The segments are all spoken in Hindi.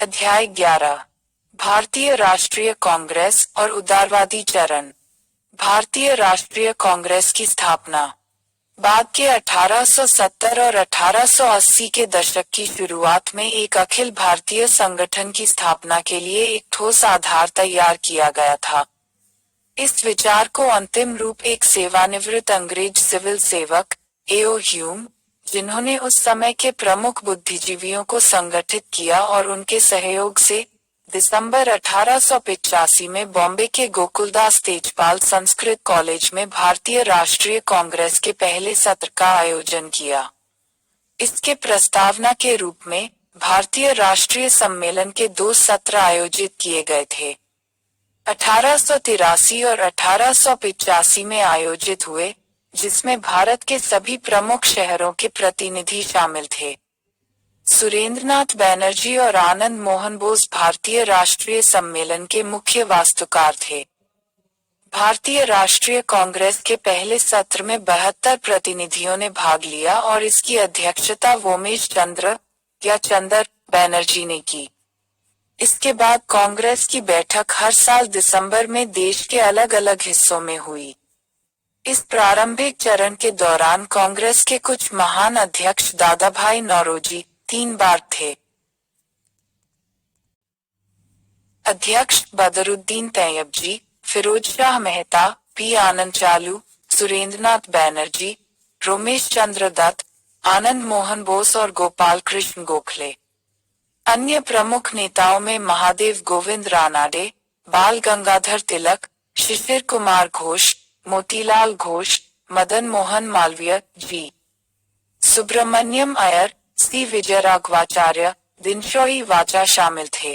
अध्याय 11 भारतीय राष्ट्रीय कांग्रेस और उदारवादी चरण। भारतीय राष्ट्रीय कांग्रेस की स्थापना। बाद के 1870 और 1880 के दशक की शुरुआत में एक अखिल भारतीय संगठन की स्थापना के लिए एक ठोस आधार तैयार किया गया था। इस विचार को अंतिम रूप एक सेवानिवृत्त अंग्रेज सिविल सेवक ए.ओ. ह्यूम, जिन्होंने उस समय के प्रमुख बुद्धिजीवियों को संगठित किया और उनके सहयोग से दिसंबर 1885 में बॉम्बे के गोकुलदास तेजपाल संस्कृत कॉलेज में भारतीय राष्ट्रीय कांग्रेस के पहले सत्र का आयोजन किया। इसके प्रस्तावना के रूप में भारतीय राष्ट्रीय सम्मेलन के 2 सत्र आयोजित किए गए थे। 1883 और 1885 में आयोजित हुए, जिसमें भारत के सभी प्रमुख शहरों के प्रतिनिधि शामिल थे। सुरेंद्रनाथ बैनर्जी और आनंद मोहन बोस भारतीय राष्ट्रीय सम्मेलन के मुख्य वास्तुकार थे। भारतीय राष्ट्रीय कांग्रेस के पहले सत्र में 72 प्रतिनिधियों ने भाग लिया और इसकी अध्यक्षता वोमेश चंद्र या चंदर बैनर्जी ने की। इसके बाद कांग्रेस की बैठक हर साल दिसंबर में देश के अलग अलग हिस्सों में हुई। इस प्रारंभिक चरण के दौरान कांग्रेस के कुछ महान अध्यक्ष दादाभाई नौरोजी 3 बार थे। अध्यक्ष बदरुद्दीन तैयबजी, फिरोज शाह मेहता, पी आनंद चालू, सुरेंद्रनाथ बैनर्जी, रोमेश चंद्र दत्त, आनंद मोहन बोस और गोपाल कृष्ण गोखले। अन्य प्रमुख नेताओं में महादेव गोविंद रानाडे, बाल गंगाधर तिलक, शिशिर कुमार घोष, मोतीलाल घोष, मदन मोहन मालवीय, जी. सुब्रमण्यम अय्यर, सी. विजयराघवाचार्य, दिनशोई वाचा शामिल थे।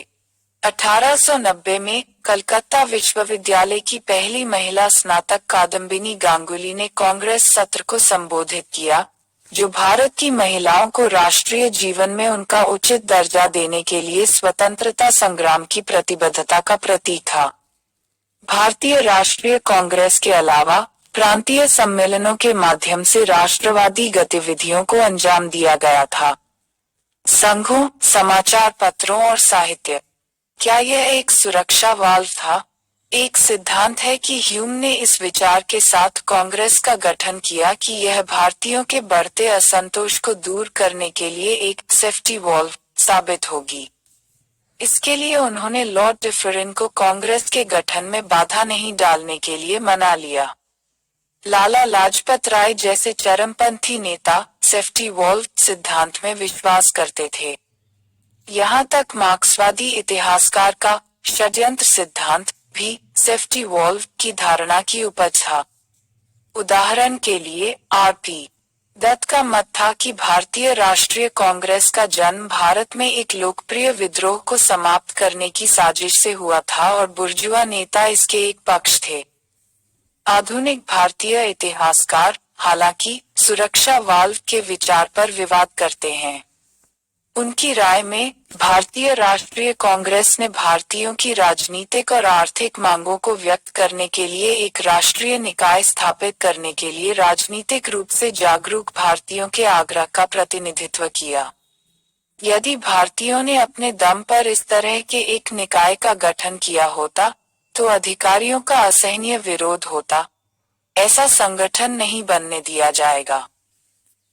1890 में कलकत्ता विश्वविद्यालय की पहली महिला स्नातक कादम्बिनी गांगुली ने कांग्रेस सत्र को संबोधित किया, जो भारत की महिलाओं को राष्ट्रीय जीवन में उनका उचित दर्जा देने के लिए स्वतंत्रता संग्राम की प्रतिबद्धता का प्रतीक था। भारतीय राष्ट्रीय कांग्रेस के अलावा प्रांतीय सम्मेलनों के माध्यम से राष्ट्रवादी गतिविधियों को अंजाम दिया गया था। संघों, समाचार पत्रों और साहित्य। क्या यह एक सुरक्षा वाल्व था? एक सिद्धांत है कि ह्यूम ने इस विचार के साथ कांग्रेस का गठन किया कि यह भारतीयों के बढ़ते असंतोष को दूर करने के लिए एक सेफ्टी वॉल्व साबित होगी। इसके लिए उन्होंने लॉर्ड डिफरेन को कांग्रेस के गठन में बाधा नहीं डालने के लिए मना लिया। लाला लाजपत राय जैसे चरमपंथी नेता सेफ्टी वॉल्व सिद्धांत में विश्वास करते थे। यहाँ तक मार्क्सवादी इतिहासकार का षड्यंत्र सिद्धांत भी सेफ्टी वॉल्व की धारणा की उपज था। उदाहरण के लिए आर.पी. दत्त का मत था कि भारतीय राष्ट्रीय कांग्रेस का जन्म भारत में एक लोकप्रिय विद्रोह को समाप्त करने की साजिश से हुआ था और बुर्जुआ नेता इसके एक पक्ष थे। आधुनिक भारतीय इतिहासकार हालांकि सुरक्षा वाल्व के विचार पर विवाद करते हैं। उनकी राय में भारतीय राष्ट्रीय कांग्रेस ने भारतीयों की राजनीतिक और आर्थिक मांगों को व्यक्त करने के लिए एक राष्ट्रीय निकाय स्थापित करने के लिए राजनीतिक रूप से जागरूक भारतीयों के आग्रह का प्रतिनिधित्व किया। यदि भारतीयों ने अपने दम पर इस तरह के एक निकाय का गठन किया होता, तो अधिकारियों का असहनीय विरोध होता। ऐसा संगठन नहीं बनने दिया जाएगा।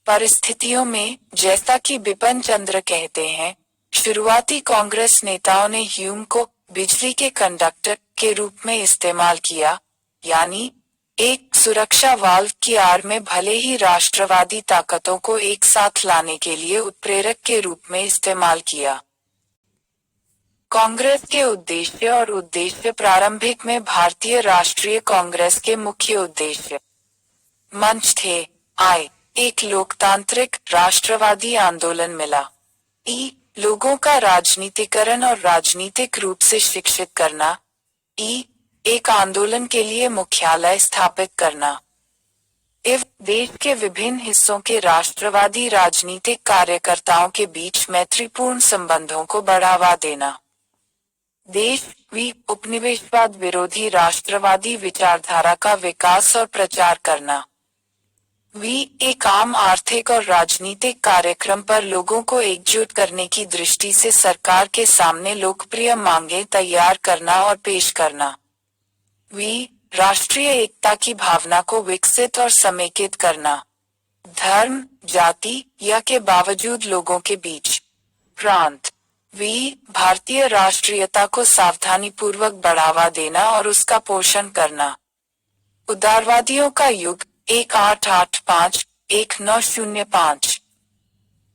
परिस्थितियों में, जैसा कि बिपिन चंद्र कहते हैं, शुरुआती कांग्रेस नेताओं ने ह्यूम को बिजली के कंडक्टर के रूप में इस्तेमाल किया, यानी एक सुरक्षा वाल्व की आड़ में भले ही राष्ट्रवादी ताकतों को एक साथ लाने के लिए उत्प्रेरक के रूप में इस्तेमाल किया। कांग्रेस के उद्देश्य और उद्देश्य। प्रारंभिक में भारतीय राष्ट्रीय कांग्रेस के मुख्य उद्देश्य मंच थे। आय, एक लोकतांत्रिक राष्ट्रवादी आंदोलन मिला। ई, लोगों का राजनीतिकरण और राजनीतिक रूप से शिक्षित करना। ई, एक आंदोलन के लिए मुख्यालय स्थापित करना। इव, देश के विभिन्न हिस्सों के राष्ट्रवादी राजनीतिक कार्यकर्ताओं के बीच मैत्रीपूर्ण संबंधों को बढ़ावा देना। देश वी, उपनिवेशवाद विरोधी राष्ट्रवादी विचारधारा का विकास और प्रचार करना। एक आम आर्थिक और राजनीतिक कार्यक्रम पर लोगों को एकजुट करने की दृष्टि से सरकार के सामने लोकप्रिय मांगें तैयार करना और पेश करना। राष्ट्रीय एकता की भावना को विकसित और समेकित करना। धर्म, जाति या के बावजूद लोगों के बीच प्रांत। भारतीय राष्ट्रीयता को सावधानीपूर्वक बढ़ावा देना और उसका पोषण करना। उदारवादियों का युग 1885-1905।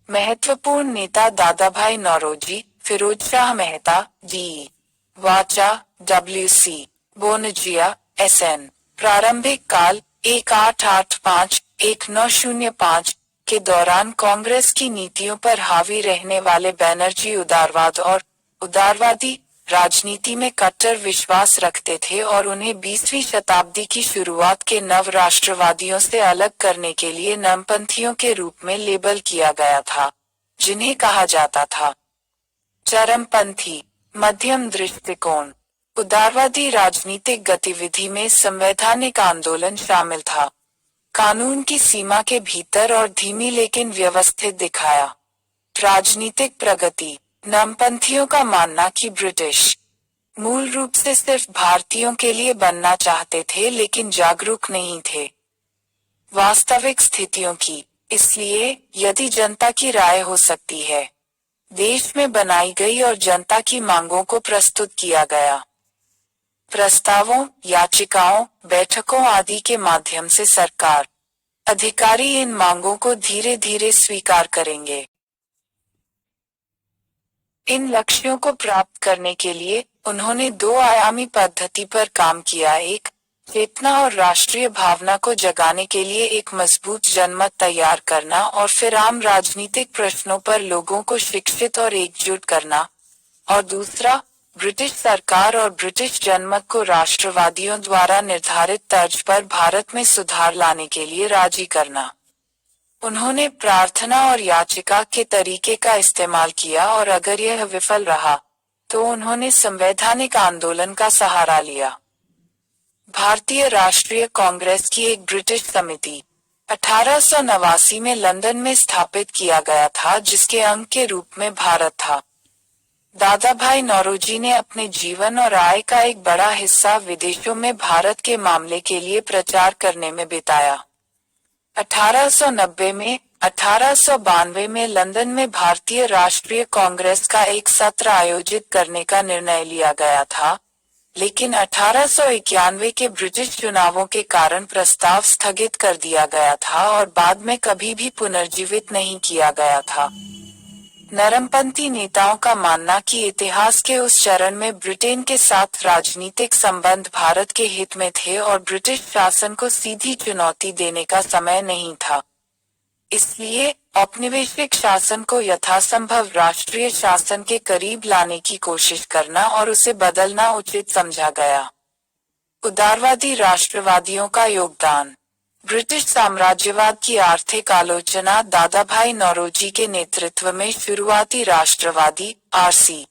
महत्वपूर्ण नेता दादाभाई नौरोजी, फिरोज शाह मेहता, जी. वाचा, WC बोनजिया, SN। प्रारंभिक काल 1885-1905 के दौरान कांग्रेस की नीतियों पर हावी रहने वाले बैनर्जी उदारवाद और उदारवादी राजनीति में कट्टर विश्वास रखते थे और उन्हें 20वीं शताब्दी की शुरुआत के नव राष्ट्रवादियों से अलग करने के लिए नमपंथियों के रूप में लेबल किया गया था, जिन्हें कहा जाता था चरमपंथी। मध्यम दृष्टिकोण। उदारवादी राजनीतिक गतिविधि में संवैधानिक आंदोलन शामिल था, कानून की सीमा के भीतर और धीमी लेकिन व्यवस्थित दिखाया। राजनीतिक प्रगति। नमपंथियों का मानना कि ब्रिटिश मूल रूप से सिर्फ भारतीयों के लिए बनना चाहते थे लेकिन जागरूक नहीं थे वास्तविक स्थितियों की। इसलिए यदि जनता की राय हो सकती है, देश में बनाई गई और जनता की मांगों को प्रस्तुत किया गया प्रस्तावों, याचिकाओं, बैठकों आदि के माध्यम से सरकार अधिकारी इन मांगों को धीरे धीरे स्वीकार करेंगे। इन लक्ष्यों को प्राप्त करने के लिए उन्होंने 2 आयामी पद्धति पर काम किया। एक, चेतना और राष्ट्रीय भावना को जगाने के लिए एक मजबूत जनमत तैयार करना और फिर आम राजनीतिक प्रश्नों पर लोगों को शिक्षित और एकजुट करना। और दूसरा, ब्रिटिश सरकार और ब्रिटिश जनमत को राष्ट्रवादियों द्वारा निर्धारित तर्ज पर भारत में सुधार लाने के लिए राजी करना। उन्होंने प्रार्थना और याचिका के तरीके का इस्तेमाल किया और अगर यह विफल रहा, तो उन्होंने संवैधानिक आंदोलन का सहारा लिया। भारतीय राष्ट्रीय कांग्रेस की एक ब्रिटिश समिति 1889 में लंदन में स्थापित किया गया था, जिसके अंग के रूप में भारत था। दादाभाई नौरोजी ने अपने जीवन और आय का एक बड़ा हिस्सा विदेशों में भारत के मामले के लिए प्रचार करने में बिताया। 1892 में लंदन में भारतीय राष्ट्रीय कांग्रेस का एक सत्र आयोजित करने का निर्णय लिया गया था, लेकिन 1891 के ब्रिटिश चुनावों के कारण प्रस्ताव स्थगित कर दिया गया था और बाद में कभी भी पुनर्जीवित नहीं किया गया था। नरमपंथी नेताओं का मानना कि इतिहास के उस चरण में ब्रिटेन के साथ राजनीतिक संबंध भारत के हित में थे और ब्रिटिश शासन को सीधी चुनौती देने का समय नहीं था। इसलिए औपनिवेशिक शासन को यथासंभव राष्ट्रीय शासन के करीब लाने की कोशिश करना और उसे बदलना उचित समझा गया। उदारवादी राष्ट्रवादियों का योगदान। ब्रिटिश साम्राज्यवाद की आर्थिक आलोचना दादाभाई नौरोजी के नेतृत्व में शुरुआती राष्ट्रवादी RC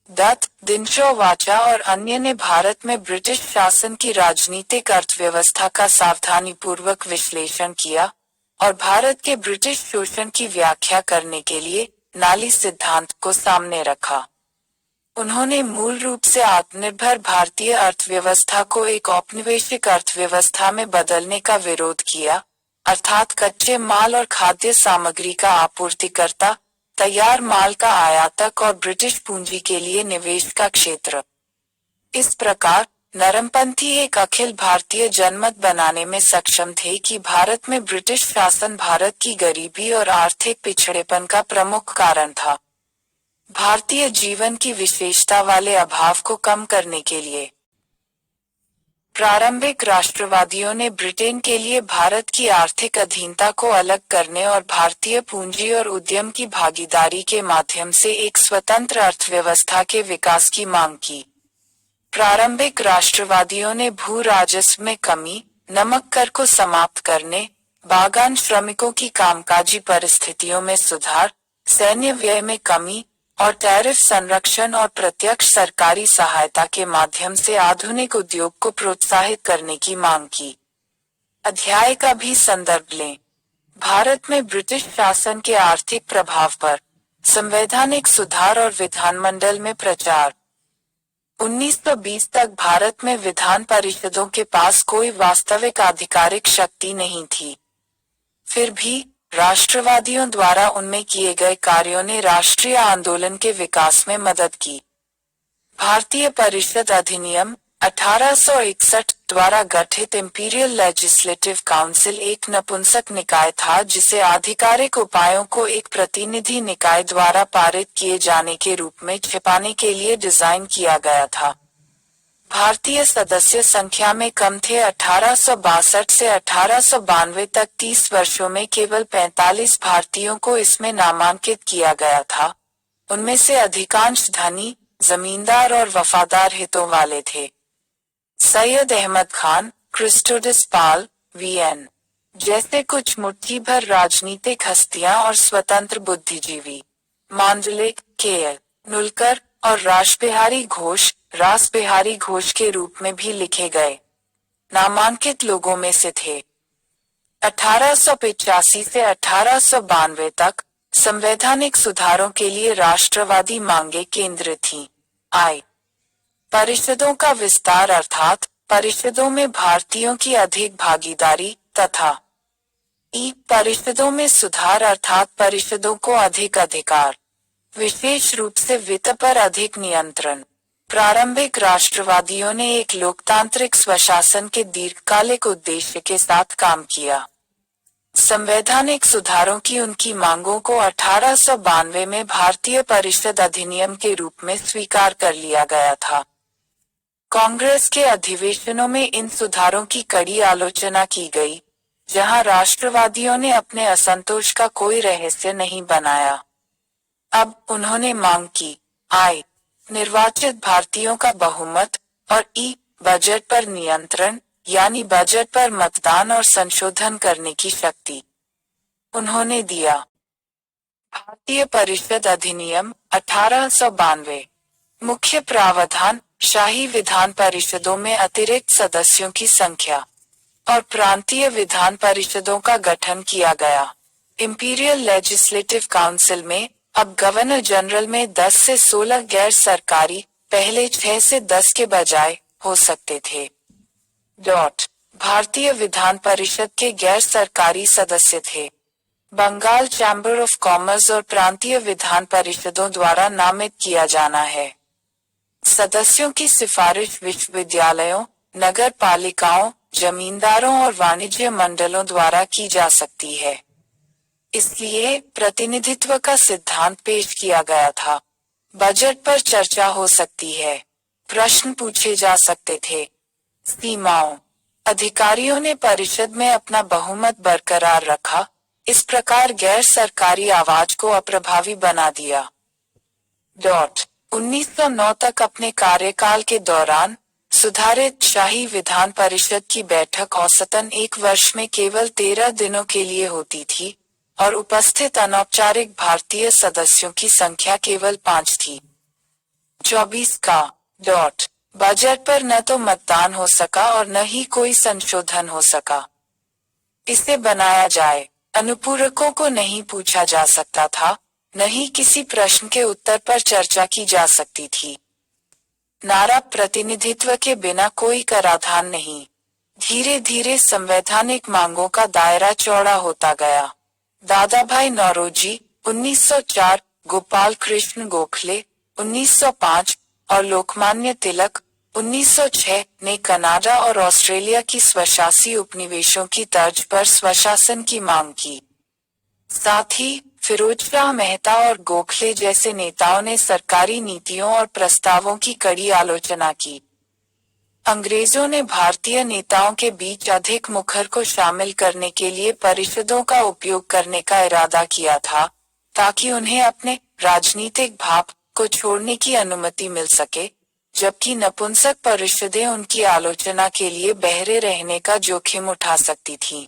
दत्त, दिनशो वाचा और अन्य ने भारत में ब्रिटिश शासन की राजनीतिक अर्थव्यवस्था का सावधानीपूर्वक विश्लेषण किया और भारत के ब्रिटिश शोषण की व्याख्या करने के लिए नाली सिद्धांत को सामने रखा। उन्होंने मूल रूप से आत्मनिर्भर भारतीय अर्थव्यवस्था को एक औपनिवेशिक अर्थव्यवस्था में बदलने का विरोध किया, अर्थात कच्चे माल और खाद्य सामग्री का आपूर्तिकर्ता, तैयार माल का आयातक और ब्रिटिश पूंजी के लिए निवेश का क्षेत्र। इस प्रकार नरमपंथी एक अखिल भारतीय जनमत बनाने में सक्षम थे कि भारत में ब्रिटिश शासन भारत की गरीबी और आर्थिक पिछड़ेपन का प्रमुख कारण था। भारतीय जीवन की विशेषता वाले अभाव को कम करने के लिए प्रारंभिक राष्ट्रवादियों ने ब्रिटेन के लिए भारत की आर्थिक अधीनता को अलग करने और भारतीय पूंजी और उद्यम की भागीदारी के माध्यम से एक स्वतंत्र अर्थव्यवस्था के विकास की मांग की। प्रारंभिक राष्ट्रवादियों ने भू राजस्व में कमी, नमक कर को समाप्त करने, बागान श्रमिकों की कामकाजी परिस्थितियों में सुधार, सैन्य व्यय में कमी और टैरिफ संरक्षण और प्रत्यक्ष सरकारी सहायता के माध्यम से आधुनिक उद्योग को प्रोत्साहित करने की मांग की। अध्याय का भी संदर्भ लें। भारत में ब्रिटिश शासन के आर्थिक प्रभाव पर संवैधानिक सुधार और विधानमंडल में प्रचार। 1920 तक भारत में विधान परिषदों के पास कोई वास्तविक आधिकारिक शक्ति नहीं थी। फिर भी राष्ट्रवादियों द्वारा उनमें किए गए कार्यों ने राष्ट्रीय आंदोलन के विकास में मदद की। भारतीय परिषद अधिनियम 1861 द्वारा गठित इंपीरियल लेजिस्लेटिव काउंसिल एक नपुंसक निकाय था जिसे आधिकारिक उपायों को एक प्रतिनिधि निकाय द्वारा पारित किए जाने के रूप में छिपाने के लिए डिजाइन किया गया था। भारतीय सदस्य संख्या में कम थे। 1862 से 1892 तक 30 वर्षों में केवल 45 भारतीयों को इसमें नामांकित किया गया था। उनमें से अधिकांश धनी, जमींदार और वफादार हितों वाले थे। सैयद अहमद खान, क्रिस्टोडस पाल, वीएन जैसे कुछ मुट्ठी भर राजनीतिक हस्तियां और स्वतंत्र बुद्धिजीवी, मांडलिक, के.एल. नुलकर और रास बिहारी घोष के रूप में भी लिखे गए नामांकित लोगों में से थे। 1885 से 1892 तक संवैधानिक सुधारों के लिए राष्ट्रवादी मांगे केंद्रित थीं। परिषदों का विस्तार अर्थात परिषदों में भारतीयों की अधिक भागीदारी तथा परिषदों में सुधार अर्थात परिषदों को अधिक अधिकार, विशेष रूप से वित्त पर अधिक नियंत्रण। प्रारंभिक राष्ट्रवादियों ने एक लोकतांत्रिक स्वशासन के दीर्घकालिक उद्देश्य के साथ काम किया। संवैधानिक सुधारों की उनकी मांगों को 1892 में भारतीय परिषद अधिनियम के रूप में स्वीकार कर लिया गया था। कांग्रेस के अधिवेशनों में इन सुधारों की कड़ी आलोचना की गई, जहां राष्ट्रवादियों ने अपने असंतोष का कोई रहस्य नहीं बनाया। अब उन्होंने मांग की निर्वाचित भारतीयों का बहुमत और बजट पर नियंत्रण, यानी बजट पर मतदान और संशोधन करने की शक्ति। उन्होंने दिया। भारतीय परिषद अधिनियम 1892 मुख्य प्रावधान शाही विधान परिषदों में अतिरिक्त सदस्यों की संख्या और प्रांतीय विधान परिषदों का गठन किया गया। इंपीरियल लेजिस्लेटिव काउंसिल में अब गवर्नर जनरल में 10 से 16 गैर सरकारी, पहले 6 से 10 के बजाय हो सकते थे। भारतीय विधान परिषद के गैर सरकारी सदस्य थे। बंगाल चैम्बर ऑफ कॉमर्स और प्रांतीय विधान परिषदों द्वारा नामित किया जाना है। सदस्यों की सिफारिश विश्वविद्यालयों, नगर पालिकाओं, जमींदारों और वाणिज्य मंडलों द्वारा की जा सकती है। इसलिए प्रतिनिधित्व का सिद्धांत पेश किया गया था। बजट पर चर्चा हो सकती है। प्रश्न पूछे जा सकते थे। सीमाओं। अधिकारियों ने परिषद में अपना बहुमत बरकरार रखा, इस प्रकार गैर सरकारी आवाज को अप्रभावी बना दिया। 1909 तक अपने कार्यकाल के दौरान सुधारित शाही विधान परिषद की बैठक औसतन एक वर्ष में केवल 13 दिनों के लिए होती थी और उपस्थित अनौपचारिक भारतीय सदस्यों की संख्या केवल 5 थी। 24 का बजट पर न तो मतदान हो सका और न ही कोई संशोधन हो सका। इसे बनाया जाए, अनुपूरकों को नहीं पूछा जा सकता था, न ही किसी प्रश्न के उत्तर पर चर्चा की जा सकती थी। नारा प्रतिनिधित्व के बिना कोई कराधान नहीं। धीरे धीरे संवैधानिक मांगों का दायरा चौड़ा होता गया। दादाभाई नौरोजी 1904, गोपाल कृष्ण गोखले 1905 और लोकमान्य तिलक 1906 ने कनाडा और ऑस्ट्रेलिया की स्वशासी उपनिवेशों की तर्ज पर स्वशासन की मांग की। साथ ही फिरोजशाह मेहता और गोखले जैसे नेताओं ने सरकारी नीतियों और प्रस्तावों की कड़ी आलोचना की। अंग्रेजों ने भारतीय नेताओं के बीच अधिक मुखर को शामिल करने के लिए परिषदों का उपयोग करने का इरादा किया था, ताकि उन्हें अपने राजनीतिक भाव को छोड़ने की अनुमति मिल सके, जबकि नपुंसक परिषदें उनकी आलोचना के लिए बहरे रहने का जोखिम उठा सकती थीं।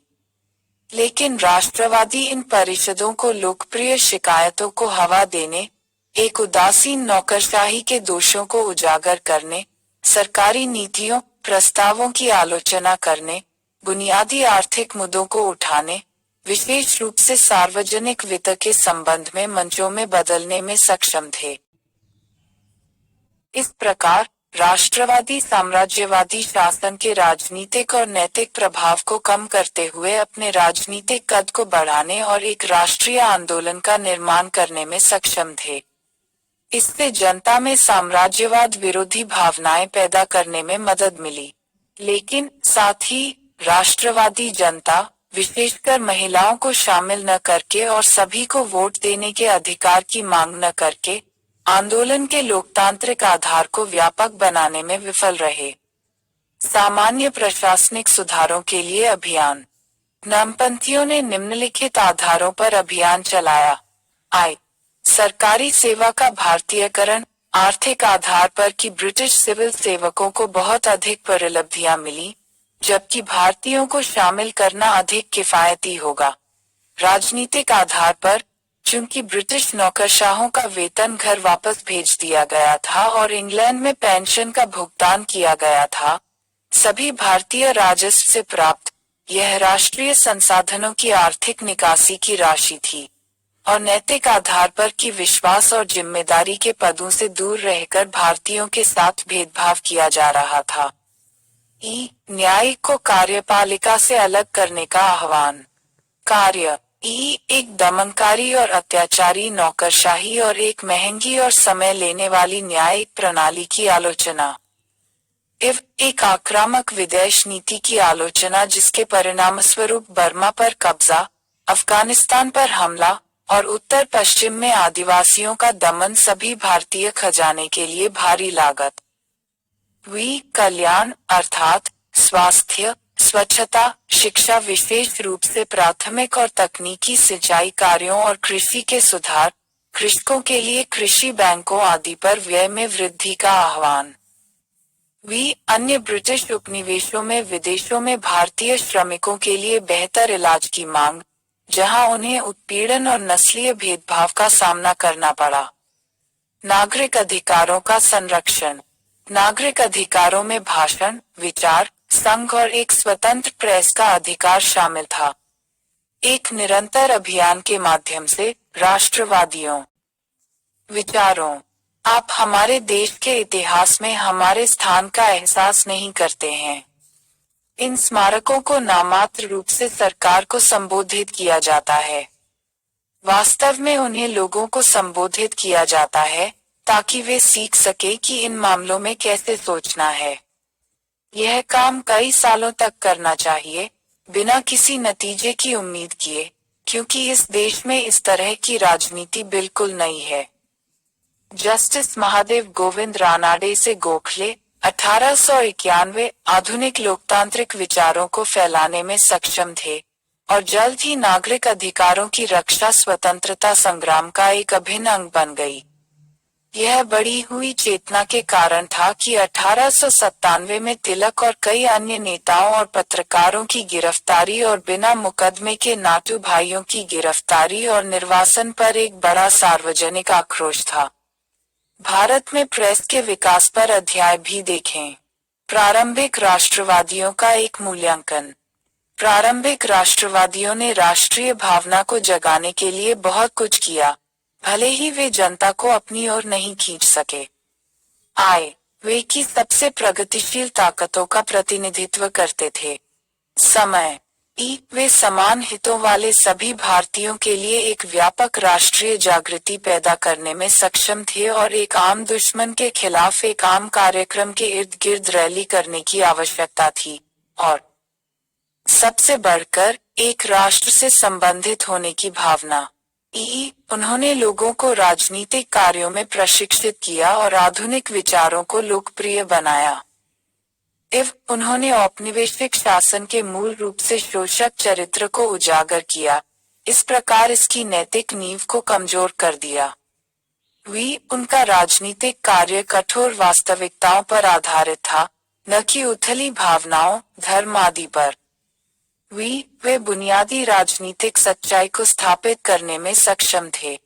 लेकिन राष्ट्रवादी इन परिषदों को लोकप्रिय शिकायतों को हवा देने, एक उदासीन नौकरशाही के दोषों को उजागर करने, सरकारी नीतियों, प्रस्तावों की आलोचना करने, बुनियादी आर्थिक मुद्दों को उठाने, विशेष रूप से सार्वजनिक वित्त के संबंध में मंचों में बदलने में सक्षम थे। इस प्रकार राष्ट्रवादी साम्राज्यवादी शासन के राजनीतिक और नैतिक प्रभाव को कम करते हुए अपने राजनीतिक कद को बढ़ाने और एक राष्ट्रीय आंदोलन का निर्माण करने में सक्षम थे। इससे जनता में साम्राज्यवाद विरोधी भावनाएं पैदा करने में मदद मिली, लेकिन साथ ही राष्ट्रवादी जनता, विशेषकर महिलाओं को शामिल न करके और सभी को वोट देने के अधिकार की मांग न करके, आंदोलन के लोकतांत्रिक आधार को व्यापक बनाने में विफल रहे। सामान्य प्रशासनिक सुधारों के लिए अभियान। वामपंथियों ने निम्नलिखित आधारों पर अभियान चलाया। सरकारी सेवा का भारतीयकरण। आर्थिक आधार पर कि ब्रिटिश सिविल सेवकों को बहुत अधिक परिलब्धियां मिली, जबकि भारतीयों को शामिल करना अधिक किफायती होगा। राजनीतिक आधार पर, चूंकि ब्रिटिश नौकरशाहों का वेतन घर वापस भेज दिया गया था और इंग्लैंड में पेंशन का भुगतान किया गया था, सभी भारतीय राजस्व से प्राप्त यह राष्ट्रीय संसाधनों की आर्थिक निकासी की राशि थी। और नैतिक आधार पर कि विश्वास और जिम्मेदारी के पदों से दूर रहकर भारतीयों के साथ भेदभाव किया जा रहा था। न्यायिक को कार्यपालिका से अलग करने का आह्वान। कार्य एक दमनकारी और अत्याचारी नौकरशाही और एक महंगी और समय लेने वाली न्यायिक प्रणाली की आलोचना। एक आक्रामक विदेश नीति की आलोचना जिसके परिणामस्वरूप बर्मा पर कब्जा, अफगानिस्तान पर हमला और उत्तर पश्चिम में आदिवासियों का दमन सभी भारतीय खजाने के लिए भारी लागत। कल्याण अर्थात स्वास्थ्य, स्वच्छता, शिक्षा, विशेष रूप से प्राथमिक और तकनीकी सिंचाई कार्यों और कृषि के सुधार, कृषकों के लिए कृषि बैंकों आदि पर व्यय में वृद्धि का आह्वान। अन्य ब्रिटिश उपनिवेशों में विदेशों में भारतीय श्रमिकों के लिए बेहतर इलाज की मांग, जहां उन्हें उत्पीड़न और नस्लीय भेदभाव का सामना करना पड़ा। नागरिक अधिकारों का संरक्षण। नागरिक अधिकारों में भाषण, विचार, संघ और एक स्वतंत्र प्रेस का अधिकार शामिल था। एक निरंतर अभियान के माध्यम से राष्ट्रवादियों विचारों। आप हमारे देश के इतिहास में हमारे स्थान का एहसास नहीं करते हैं। इन स्मारकों को नामात्र रूप से सरकार को संबोधित किया जाता है। वास्तव में उन्हें लोगों को संबोधित किया जाता है ताकि वे सीख सके कि इन मामलों में कैसे सोचना है। यह काम कई सालों तक करना चाहिए, बिना किसी नतीजे की उम्मीद किए, क्योंकि इस देश में इस तरह की राजनीति बिल्कुल नई है। जस्टिस महादेव गोविंद रानाडे से गोखले 1891 आधुनिक लोकतांत्रिक विचारों को फैलाने में सक्षम थे और जल्द ही नागरिक अधिकारों की रक्षा स्वतंत्रता संग्राम का एक अभिन्न अंग बन गई। यह बढ़ी हुई चेतना के कारण था कि 1897 में तिलक और कई अन्य नेताओं और पत्रकारों की गिरफ्तारी और बिना मुकदमे के नाटू भाइयों की गिरफ्तारी और निर्वासन पर एक बड़ा सार्वजनिक आक्रोश था। भारत में प्रेस के विकास पर अध्याय भी देखें। प्रारंभिक राष्ट्रवादियों का एक मूल्यांकन। प्रारंभिक राष्ट्रवादियों ने राष्ट्रीय भावना को जगाने के लिए बहुत कुछ किया, भले ही वे जनता को अपनी ओर नहीं खींच सके। वे की सबसे प्रगतिशील ताकतों का प्रतिनिधित्व करते थे। समय वे समान हितों वाले सभी भारतीयों के लिए एक व्यापक राष्ट्रीय जागृति पैदा करने में सक्षम थे और एक आम दुश्मन के खिलाफ एक आम कार्यक्रम के इर्द गिर्द रैली करने की आवश्यकता थी, और सबसे बढ़कर एक राष्ट्र से संबंधित होने की भावना। उन्होंने लोगों को राजनीतिक कार्यों में प्रशिक्षित किया और आधुनिक विचारों को लोकप्रिय बनाया। उन्होंने औपनिवेशिक शासन के मूल रूप से शोषक चरित्र को उजागर किया, इस प्रकार इसकी नैतिक नींव को कमजोर कर दिया। उनका राजनीतिक कार्य कठोर वास्तविकताओं पर आधारित था, न कि उथली भावनाओं, धर्म आदि पर। वे बुनियादी राजनीतिक सच्चाई को स्थापित करने में सक्षम थे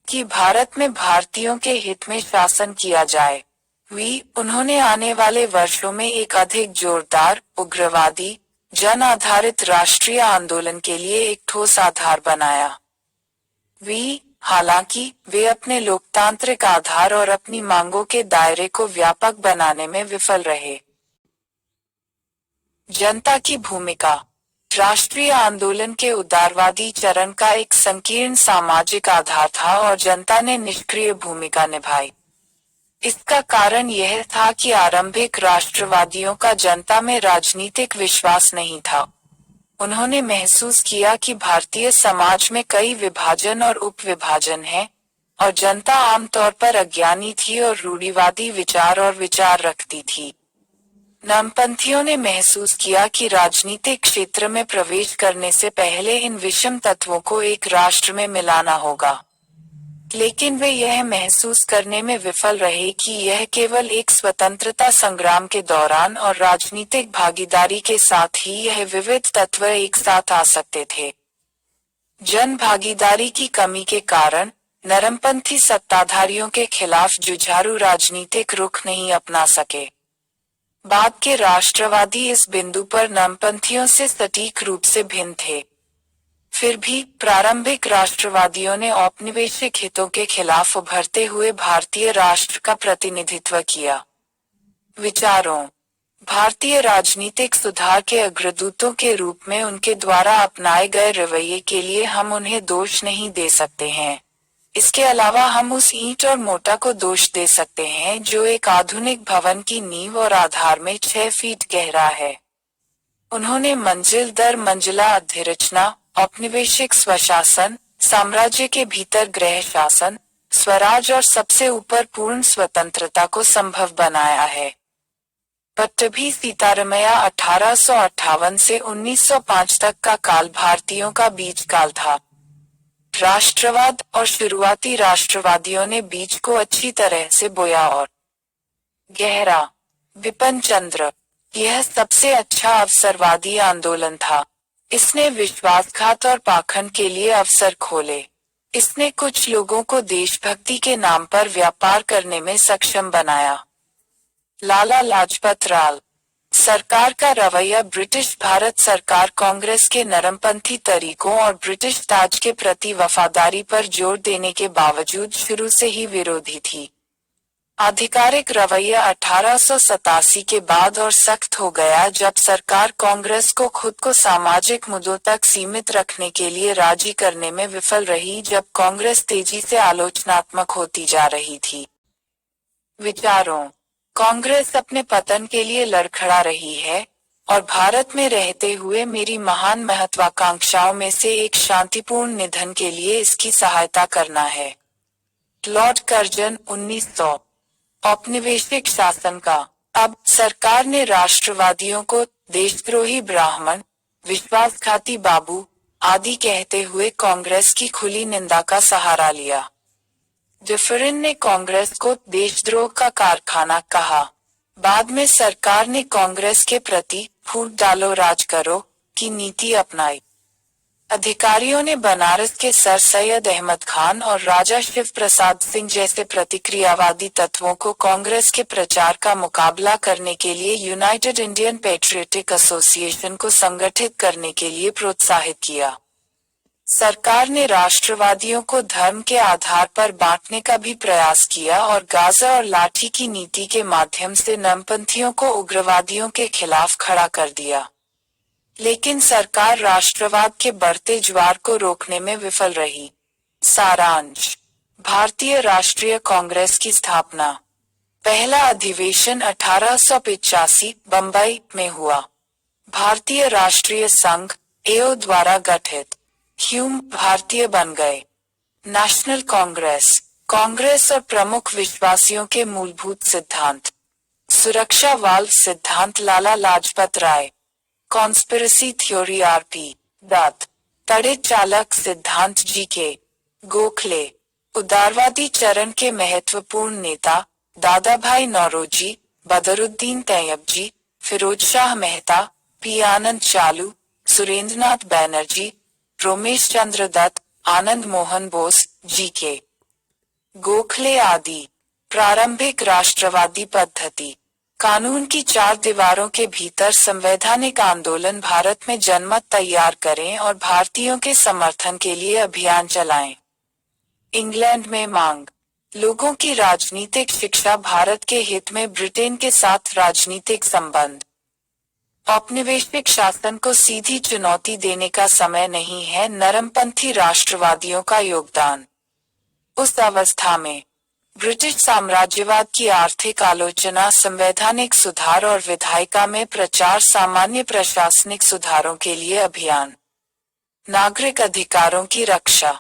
कि भारत में भारतीयों के हित में शासन किया जाए। उन्होंने आने वाले वर्षों में एक अधिक जोरदार, उग्रवादी, जन आधारित राष्ट्रीय आंदोलन के लिए एक ठोस आधार बनाया। हालांकि वे अपने लोकतांत्रिक आधार और अपनी मांगों के दायरे को व्यापक बनाने में विफल रहे। जनता की भूमिका। राष्ट्रीय आंदोलन के उदारवादी चरण का एक संकीर्ण सामाजिक आधार था और जनता ने निष्क्रिय भूमिका निभाई। इसका कारण यह था कि आरंभिक राष्ट्रवादियों का जनता में राजनीतिक विश्वास नहीं था। उन्होंने महसूस किया कि भारतीय समाज में कई विभाजन और उपविभाजन हैं, और जनता आमतौर पर अज्ञानी थी और रूढ़िवादी विचार रखती थी। नमपंथियों ने महसूस किया कि राजनीतिक क्षेत्र में प्रवेश करने से पहले इन विषम तत्वों को एक राष्ट्र में मिलाना होगा, लेकिन वे यह महसूस करने में विफल रहे कि यह केवल एक स्वतंत्रता संग्राम के दौरान और राजनीतिक भागीदारी के साथ ही यह विविध तत्व एक साथ आ सकते थे। जन भागीदारी की कमी के कारण नरमपंथी सत्ताधारियों के खिलाफ जुझारू राजनीतिक रुख नहीं अपना सके। बाद के राष्ट्रवादी इस बिंदु पर नमपंथियों से सटीक रूप से भिन्न थे। फिर भी प्रारंभिक राष्ट्रवादियों ने औपनिवेशिक हितों के खिलाफ उभरते हुए भारतीय राष्ट्र का प्रतिनिधित्व किया। विचारों। भारतीय राजनीतिक सुधार के अग्रदूतों के रूप में उनके द्वारा अपनाए गए रवैये के लिए हम उन्हें दोष नहीं दे सकते हैं। इसके अलावा हम उस ईंट और मोटा को दोष दे सकते हैं जो एक आधुनिक भवन की नींव और आधार में 6 फीट गहरा है। उन्होंने मंजिल दर मंजिला अधिरचना, औपनिवेशिक स्वशासन, साम्राज्य के भीतर गृह शासन, स्वराज और सबसे ऊपर पूर्ण स्वतंत्रता को संभव बनाया है। पट्टभी सीतारमैया 1858 से 1905 तक का काल भारतीयों का बीज काल था। राष्ट्रवाद और शुरुआती राष्ट्रवादियों ने बीज को अच्छी तरह से बोया और गहरा। बिपिन चंद्र। यह सबसे अच्छा अवसरवादी आंदोलन था। इसने विश्वासघात और पाखंड के लिए अवसर खोले। इसने कुछ लोगों को देशभक्ति के नाम पर व्यापार करने में सक्षम बनाया। लाला लाजपत राय। सरकार का रवैया ब्रिटिश भारत सरकार कांग्रेस के नरमपंथी तरीकों और ब्रिटिश ताज के प्रति वफादारी पर जोर देने के बावजूद शुरू से ही विरोधी थी। आधिकारिक रवैया 1887 के बाद और सख्त हो गया जब सरकार कांग्रेस को खुद को सामाजिक मुद्दों तक सीमित रखने के लिए राजी करने में विफल रही, जब कांग्रेस तेजी से आलोचनात्मक होती जा रही थी। विचारों। कांग्रेस अपने पतन के लिए लड़खड़ा रही है, और भारत में रहते हुए मेरी महान महत्वाकांक्षाओं में से एक शांतिपूर्ण निधन के लिए इसकी सहायता करना है। Lord Curzon 1900। औपनिवेशिक शासन का। अब सरकार ने राष्ट्रवादियों को देशद्रोही ब्राह्मण, विश्वासघाती बाबू आदि कहते हुए कांग्रेस की खुली निंदा का सहारा लिया। डिफरिन ने कांग्रेस को देशद्रोह का कारखाना कहा। बाद में सरकार ने कांग्रेस के प्रति फूट डालो राज करो की नीति अपनाई। अधिकारियों ने बनारस के सर सैयद अहमद खान और राजा शिव प्रसाद सिंह जैसे प्रतिक्रियावादी तत्वों को कांग्रेस के प्रचार का मुकाबला करने के लिए यूनाइटेड इंडियन पैट्रियटिक एसोसिएशन को संगठित करने के लिए प्रोत्साहित किया। सरकार ने राष्ट्रवादियों को धर्म के आधार पर बांटने का भी प्रयास किया और गाजा और लाठी की नीति के माध्यम से नमपंथियों को उग्रवादियों के खिलाफ खड़ा कर दिया। लेकिन सरकार राष्ट्रवाद के बढ़ते ज्वार को रोकने में विफल रही। सारांश। भारतीय राष्ट्रीय कांग्रेस की स्थापना। पहला अधिवेशन 1885 बंबई में हुआ। भारतीय राष्ट्रीय संघ एओ द्वारा गठित। ह्यूम भारतीय बन गए। नेशनल कांग्रेस। कांग्रेस और प्रमुख विश्वासियों के मूलभूत सिद्धांत। सुरक्षा वाल्व सिद्धांत Lala Lajpat Rai. Conspiracy theory R P. Dutt. तड़े चालक सिद्धांत जी.के. गोखले। उदारवादी चरण के महत्वपूर्ण नेता दादा भाई नौरोजी, बदरुद्दीन तैयबजी, फिरोज शाह मेहता, पी आनंद चालू, सुरेंद्रनाथ बैनर्जी, रोमेश चंद्र दत्त, आनंद मोहन बोस, जी.के. गोखले आदि। प्रारंभिक राष्ट्रवादी पद्धति। कानून की चार दीवारों के भीतर संवैधानिक आंदोलन भारत में जनमत तैयार करें और भारतीयों के समर्थन के लिए अभियान चलाएं। इंग्लैंड में मांग। लोगों की राजनीतिक शिक्षा भारत के हित में ब्रिटेन के साथ राजनीतिक संबंध। औपनिवेशिक शासन को सीधी चुनौती देने का समय नहीं है, नरमपंथी राष्ट्रवादियों का योगदान। उस अवस्था में ब्रिटिश साम्राज्यवाद की आर्थिक आलोचना, संवैधानिक सुधार और विधायिका में प्रचार, सामान्य प्रशासनिक सुधारों के लिए अभियान, नागरिक अधिकारों की रक्षा।